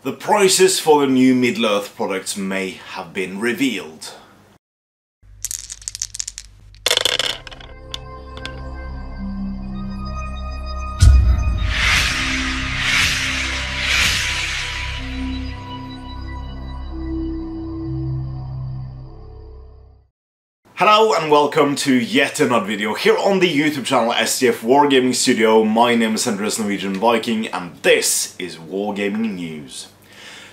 The prices for the new Middle-earth products may have been revealed. Hello and welcome to yet another video here on the YouTube channel SDF Wargaming Studio. My name is Andreas Norwegian Viking and this is Wargaming News.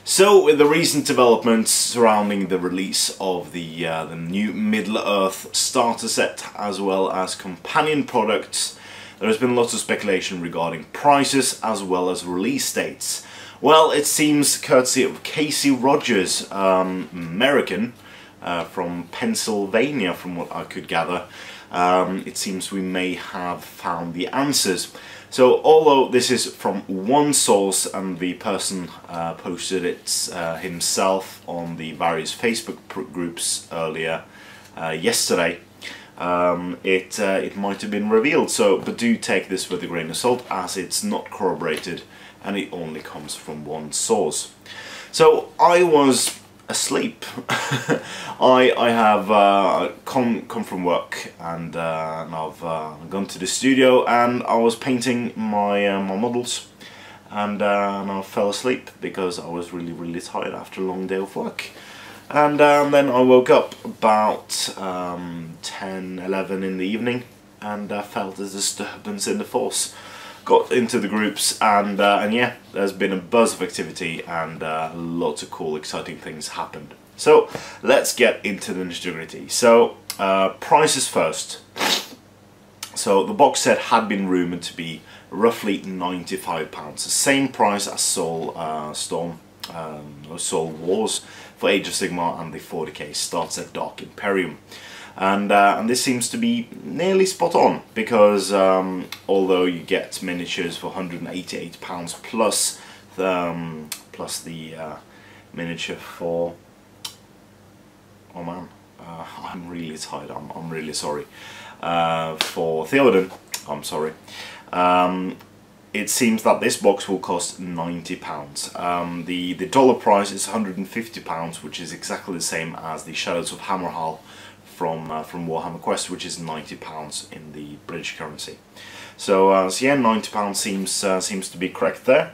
So, with the recent developments surrounding the release of the new Middle-earth starter set as well as companion products, there has been lots of speculation regarding prices as well as release dates. Well, it seems courtesy of Casey Rogers, American, from Pennsylvania, from what I could gather, it seems we may have found the answers. So, although this is from one source and the person posted it himself on the various Facebook groups earlier yesterday, it might have been revealed. So, but do take this with a grain of salt, as it's not corroborated and it only comes from one source. So, I was asleep. I have come from work and I've gone to the studio and I was painting my models and I fell asleep because I was really tired after a long day of work. And then I woke up about 10-11 in the evening and felt a disturbance in the force. Got into the groups and yeah, there's been a buzz of activity and lots of cool, exciting things happened. So let's get into the nitty-gritty. So prices first. So the box set had been rumoured to be roughly £95, the same price as Soul Wars for Age of Sigmar and the 40k start set Dark Imperium. And this seems to be nearly spot on, because although you get miniatures for £188 plus the miniature for, oh man, I'm really tired, I'm really sorry, for Theoden, I'm sorry, it seems that this box will cost £90. The dollar price is £150, which is exactly the same as the Shadows of Hammerhal from Warhammer Quest, which is £90 in the British currency. So, so yeah, £90 seems to be correct there.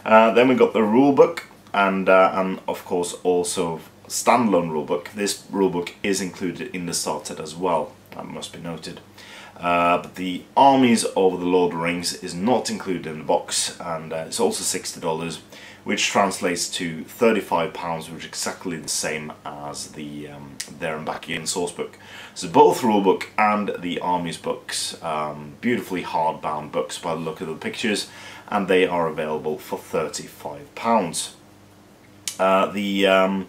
Then we got the rulebook and of course also standalone rulebook. This rulebook is included in the start set as well, that must be noted. But the Armies of the Lord of the Rings is not included in the box, and it's also $60, which translates to £35, which is exactly the same as the There and Back Again sourcebook. So both rulebook and the Armies books, beautifully hardbound books by the look of the pictures, and they are available for £35. The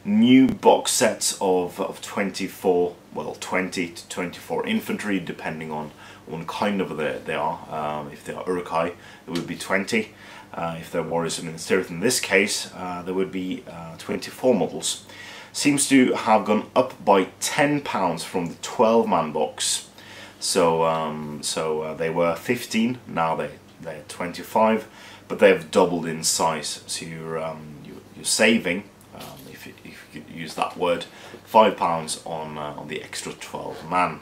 new box sets of 24, well, 20 to 24 infantry, depending on what kind of they are. If they are Uruk-hai, it would be 20. If they're Warriors of Minas in this case, there would be 24 models. Seems to have gone up by £10 from the 12-man box. So they were 15, now they're 25, but they've doubled in size. So you're saving, if you could use that word, £5 on the extra 12-man.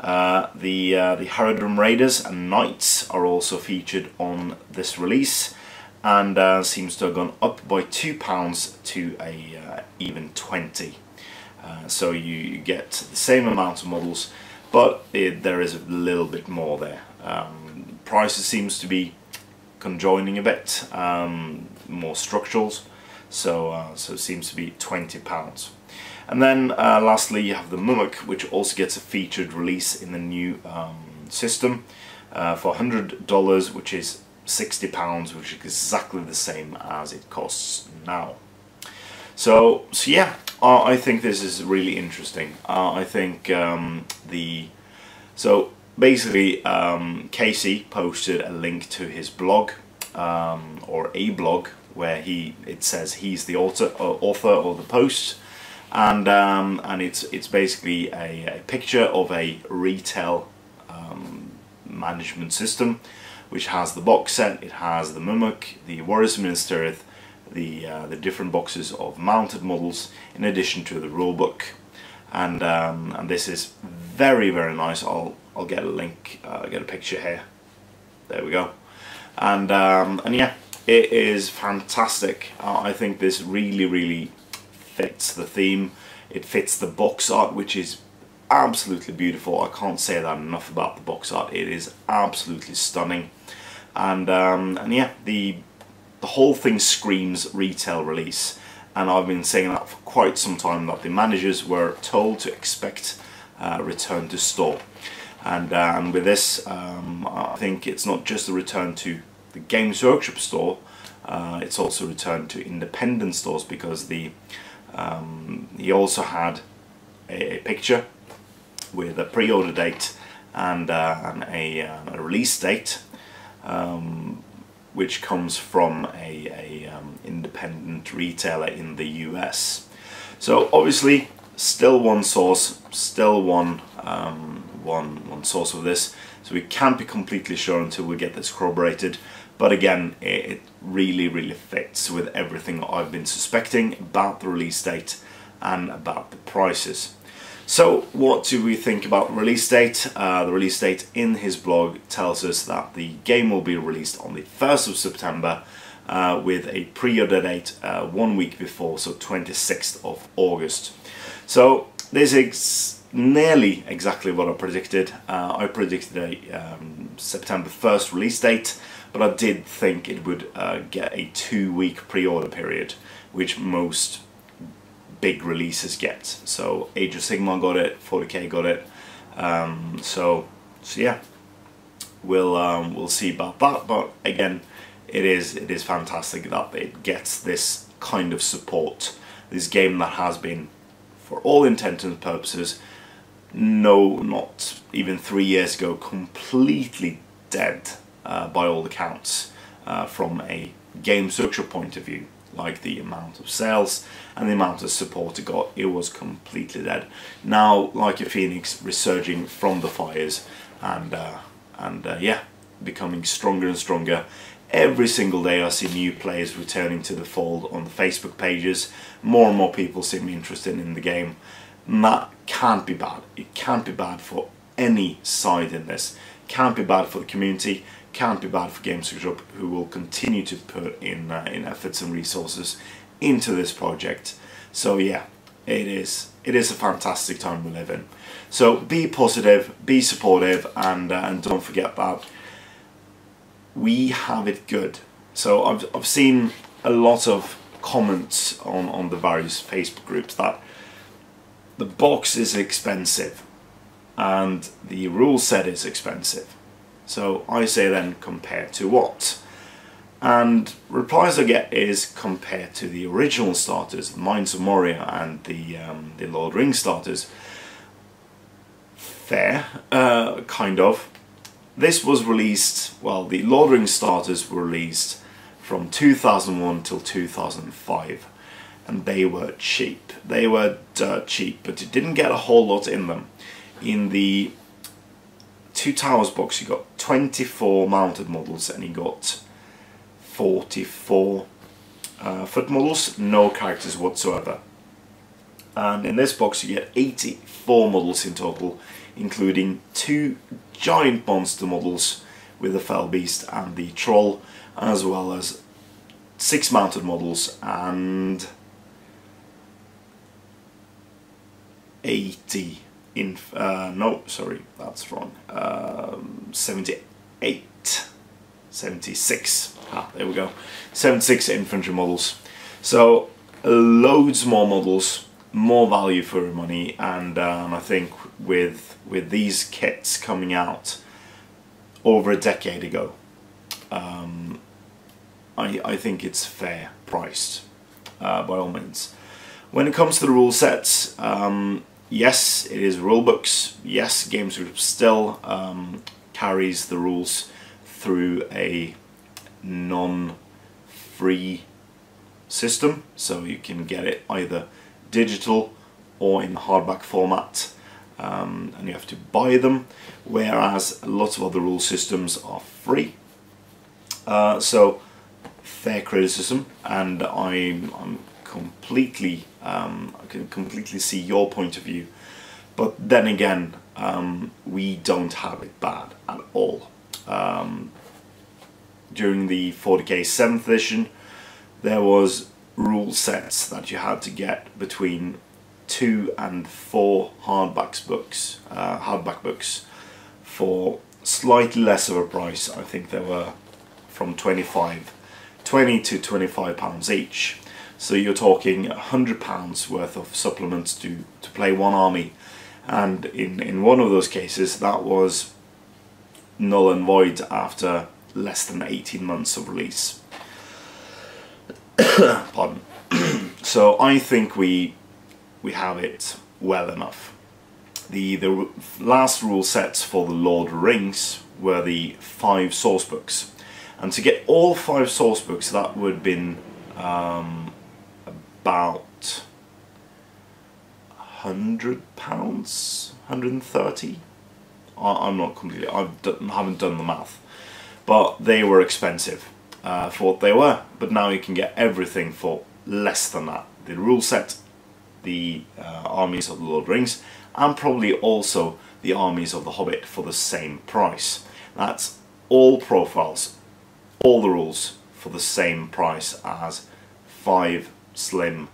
The Haradrim Raiders and Knights are also featured on this release, and seems to have gone up by £2 to a even 20. So you get the same amount of models, but there is a little bit more there. Prices seems to be conjoining a bit, more structurals, so it seems to be £20. And then lastly you have the Mumuk, which also gets a featured release in the new system for $100, which is £60, which is exactly the same as it costs now. So yeah, I think this is really interesting. I think so basically Casey posted a link to his blog, or a blog, where it says he's the author of the post. And it's basically a picture of a retail management system, which has the box set. It has the Mumuk, the Warriors of Minas Tirith, the different boxes of mounted models in addition to the rulebook, and this is very nice. I'll get a link, get a picture here. There we go, and yeah, it is fantastic. I think this really fits the theme. It fits the box art, which is absolutely beautiful. I can't say that enough about the box art. It is absolutely stunning, and yeah, the whole thing screams retail release. And I've been saying that for quite some time, that the managers were told to expect return to store, and with this, I think it's not just a return to the Games Workshop store. It's also returned to independent stores, because he also had a picture with a pre-order date and a release date, which comes from a independent retailer in the US. So obviously, still one source, still one source of this. So we can't be completely sure until we get this corroborated. But again, it really fits with everything I've been suspecting about the release date and about the prices. So what do we think about the release date? The release date in his blog tells us that the game will be released on the 1st of September with a pre-order date 1 week before, so 26th of August. So this is nearly exactly what I predicted. I predicted a September 1st release date, but I did think it would get a 2-week pre-order period, which most big releases get. So Age of Sigmar got it, 40k got it. So yeah, we'll see about that. But again, it is fantastic that it gets this kind of support. This game that has been, for all intents and purposes, not even 3 years ago, completely dead by all accounts, from a Games Workshop point of view. Like the amount of sales and the amount of support it got, it was completely dead. Now, like a phoenix, resurging from the fires, and yeah, becoming stronger and stronger. Every single day I see new players returning to the fold on the Facebook pages. More and more people seem interested in the game. And that can't be bad. It can't be bad for any side in this. Can't be bad for the community. Can't be bad for Games Workshop, who will continue to put in efforts and resources into this project. So yeah, it is a fantastic time we live in. So be positive, be supportive, and don't forget that we have it good. So I've seen a lot of comments on the various Facebook groups that the box is expensive and the rule set is expensive. So I say then, compared to what? And replies I get is compared to the original starters, the Mines of Moria and the Lord Ring starters. Fair, kind of. This was released, well, the Lord Ring starters were released from 2001 till 2005, and they were cheap. They were dirt cheap, but you didn't get a whole lot in them. In the Two Towers box you got 24 mounted models, and you got 44 foot models, no characters whatsoever. And in this box you get 84 models in total, including 2 giant monster models with the Fell Beast and the Troll, as well as 6 mounted models and 80 no, sorry, that's wrong. 76. There we go. 76 infantry models. So loads more models, more value for your money, and I think with these kits coming out over a decade ago, I think it's fair priced, by all means. When it comes to the rule sets, yes, it is rule books. Yes, Games Workshop still carries the rules through a non-free system, so you can get it either digital or in hardback format, and you have to buy them, whereas a lot of other rule systems are free. So fair criticism, and I can completely see your point of view. But then again, we don't have it bad at all. During the 40k 7th edition, there was rule sets that you had to get between 2 and 4 hardback books for slightly less of a price. I think they were from 20 to £25 each. So you're talking £100 worth of supplements to play one army, and in one of those cases that was null and void after less than 18 months of release. Pardon. So I think we have it well enough. The last rule sets for the Lord of the Rings were the 5 source books, and to get all 5 source books, that would have been about £100, 130. I'm not completely. Haven't done the math, but they were expensive for what they were. But now you can get everything for less than that. The rule set, the armies of the Lord of the Rings, and probably also the armies of the Hobbit for the same price. That's all profiles, all the rules for the same price as 5 slim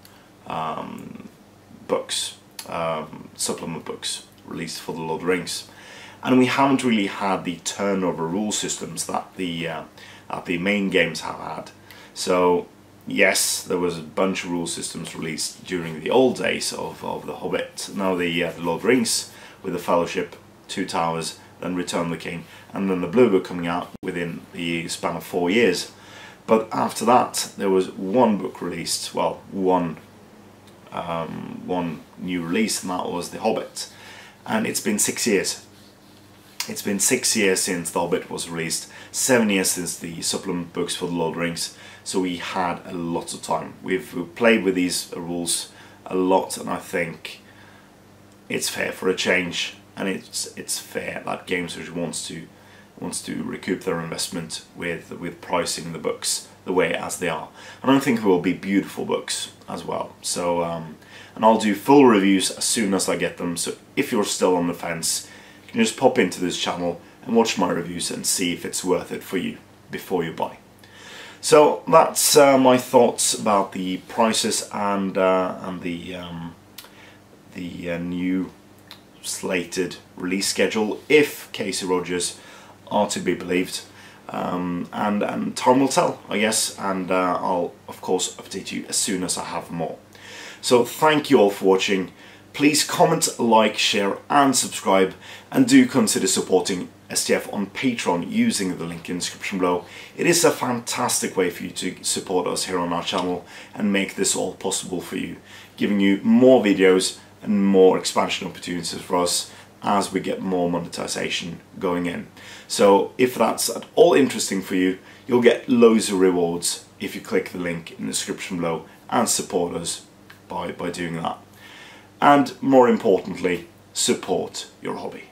books, supplement books released for the Lord of the Rings. And we haven't really had the turnover rule systems that the main games have had. So yes, there was a bunch of rule systems released during the old days of the Hobbit. Now the Lord of the Rings, with the Fellowship, 2 Towers, then Return of the King, and then the Blue Book coming out within the span of 4 years. But after that, there was one book released, well, one new release, and that was The Hobbit. And it's been 6 years. It's been 6 years since The Hobbit was released, 7 years since the supplement books for the Lord of the Rings, so we had a lot of time. We've played with these rules a lot, and I think it's fair for a change, and it's fair that Games wants to recoup their investment with pricing the books the way as they are. And I think there will be beautiful books as well. So and I'll do full reviews as soon as I get them, so if you're still on the fence, you can just pop into this channel and watch my reviews and see if it's worth it for you before you buy. So that's my thoughts about the prices and the new slated release schedule, if Casey Rogers are to be believed, and time will tell, I guess, and I'll of course update you as soon as I have more. So thank you all for watching. Please comment, like, share and subscribe, and do consider supporting STF on Patreon using the link in the description below. It is a fantastic way for you to support us here on our channel and make this all possible for you, giving you more videos and more expansion opportunities for us as we get more monetization going in. So if that's at all interesting for you, you'll get loads of rewards if you click the link in the description below and support us by doing that. And more importantly, support your hobby.